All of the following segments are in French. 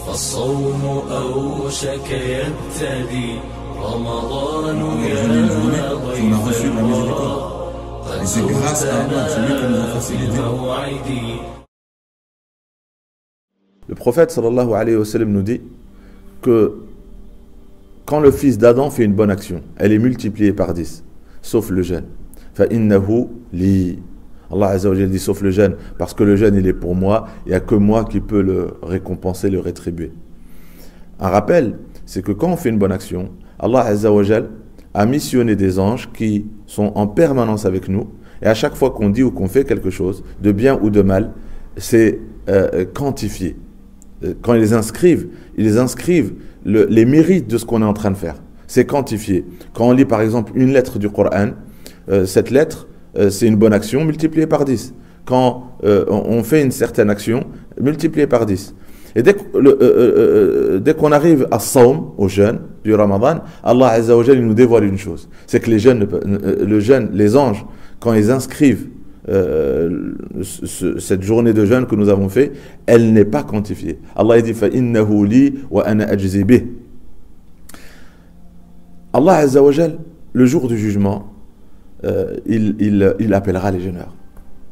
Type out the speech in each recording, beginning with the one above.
فالصوم أوشك يبتدي رمضان يا ضيف الله قد زرتنا في الموعد. Le prophète sallallahu alayhi wa sallam nous dit que quand le fils d'Adam fait une bonne action, elle est multipliée par 10, sauf le jeûne. فَإِنَّهُ لِي. Allah Azza wa Jalla dit sauf le jeûne, parce que le jeûne il est pour moi, il n'y a que moi qui peux le récompenser, le rétribuer. Un rappel, c'est que quand on fait une bonne action, Allah Azza wa Jalla a missionné des anges qui sont en permanence avec nous, et à chaque fois qu'on dit ou qu'on fait quelque chose, de bien ou de mal, c'est quantifié. Quand ils les inscrivent les mérites de ce qu'on est en train de faire. C'est quantifié. Quand on lit par exemple une lettre du Coran, cette lettre, c'est une bonne action multipliée par 10. Quand on fait une certaine action, multipliée par 10. Et dès qu'on arrive à Sawm, au jeûne du Ramadan, Allah Azza wa Jalla nous dévoile une chose. C'est que les anges, quand ils inscrivent cette journée de jeûne que nous avons fait, elle n'est pas quantifiée. Allah dit فَإِنَّهُ لِي وَأَنَا أَجْزِي بِهِ. Allah Azza wa Jalla, le jour du jugement, il appellera les jeûneurs.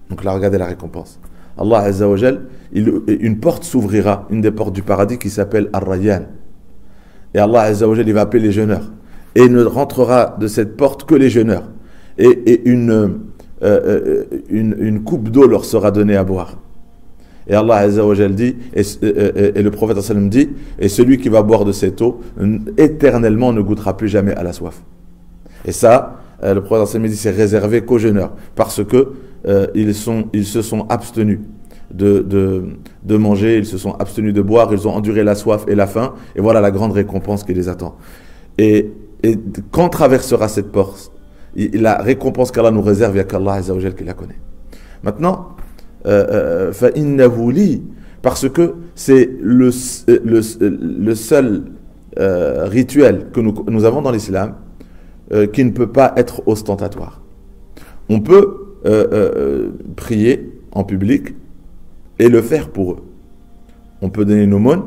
Donc là, regardez la récompense. Allah Azza wa Jalla, une porte s'ouvrira, une des portes du paradis qui s'appelle Ar-Rayyan. Et Allah Azza wa Jalla, il va appeler les jeûneurs. Et il ne rentrera de cette porte que les jeûneurs. Et une coupe d'eau leur sera donnée à boire. Et Allah Azza wa Jalla dit, et le prophète sallam dit, et celui qui va boire de cette eau, éternellement ne goûtera plus jamais à la soif. Et ça, le prophète sallam dit, c'est réservé qu'aux jeûneurs, parce que ils se sont abstenus de manger, ils se sont abstenus de boire, ils ont enduré la soif et la faim, et voilà la grande récompense qui les attend. Et quand traversera cette porte, la récompense qu'Allah nous réserve, il n'y a qu'Allah Azza wa Jalla qui la connaît. Maintenant, فَإِنَّهُ لِي, parce que c'est le seul rituel que nous avons dans l'islam qui ne peut pas être ostentatoire. On peut prier en public et le faire pour eux. On peut donner une aumône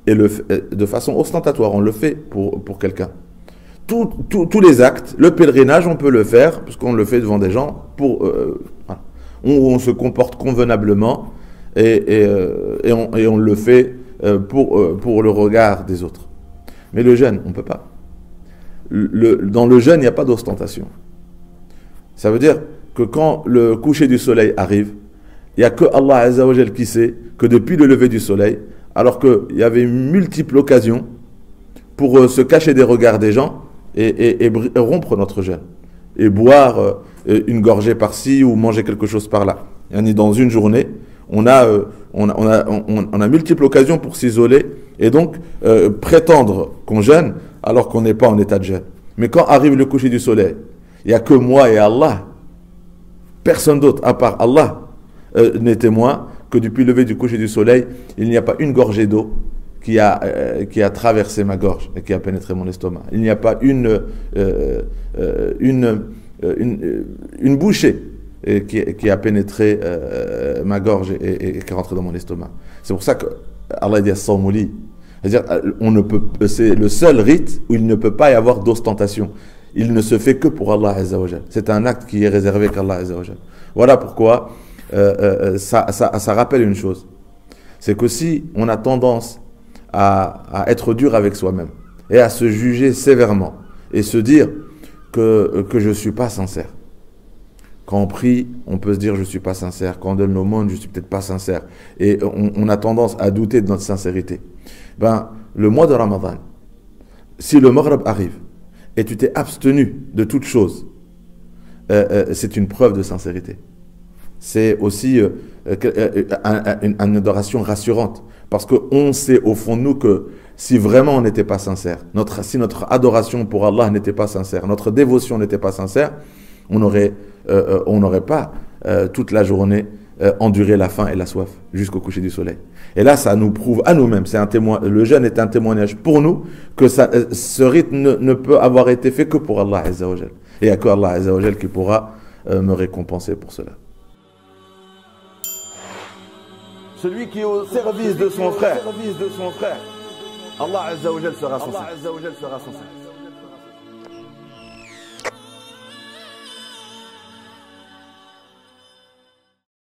et de façon ostentatoire, on le fait pour quelqu'un. Tous les actes, le pèlerinage, on peut le faire, parce qu'on le fait devant des gens, voilà. On se comporte convenablement et on le fait pour le regard des autres. Mais le jeûne, on ne peut pas. Dans le jeûne, il n'y a pas d'ostentation. Ça veut dire que quand le coucher du soleil arrive, il n'y a que Allah Azza wa Jalla qui sait que depuis le lever du soleil, alors qu'il y avait multiples occasions pour se cacher des regards des gens, et rompre notre jeûne et boire une gorgée par-ci ou manger quelque chose par-là. Dans une journée, on a multiples occasions pour s'isoler et donc prétendre qu'on jeûne alors qu'on n'est pas en état de jeûne. Mais quand arrive le coucher du soleil, il n'y a que moi et Allah, personne d'autre à part Allah n'est témoin que depuis le lever du coucher du soleil, il n'y a pas une gorgée d'eau qui a traversé ma gorge et qui a pénétré mon estomac. Il n'y a pas une bouchée qui a pénétré ma gorge et qui est rentrée dans mon estomac. C'est pour ça que Allah dit as-sawmu li. C'est-à-dire, c'est le seul rite où il ne peut pas y avoir d'ostentation. Il ne se fait que pour Allah Azza wa Jalla. C'est un acte qui est réservé qu'Allah Azza wa Jalla. Voilà pourquoi ça rappelle une chose. C'est que si on a tendance à être dur avec soi-même et à se juger sévèrement et se dire que je ne suis pas sincère. Quand on prie, on peut se dire je ne suis pas sincère. Quand on donne l'aumône, je ne suis peut-être pas sincère. Et on a tendance à douter de notre sincérité. Le mois de Ramadan, si le Maghrib arrive et tu t'es abstenu de toute chose, c'est une preuve de sincérité. C'est aussi une adoration rassurante. Parce qu'on sait au fond de nous que si vraiment on n'était pas sincère, si notre adoration pour Allah n'était pas sincère, notre dévotion n'était pas sincère, on n'aurait pas toute la journée enduré la faim et la soif jusqu'au coucher du soleil. Et là, ça nous prouve à nous-mêmes, le jeûne est un témoignage pour nous que ce rythme ne peut avoir été fait que pour Allah Azza wa Jalla. Et il n'y a que Allah Azza wa Jalla qui pourra me récompenser pour cela. celui qui est au service de son frère, Allah Azza wa Jal sera son service.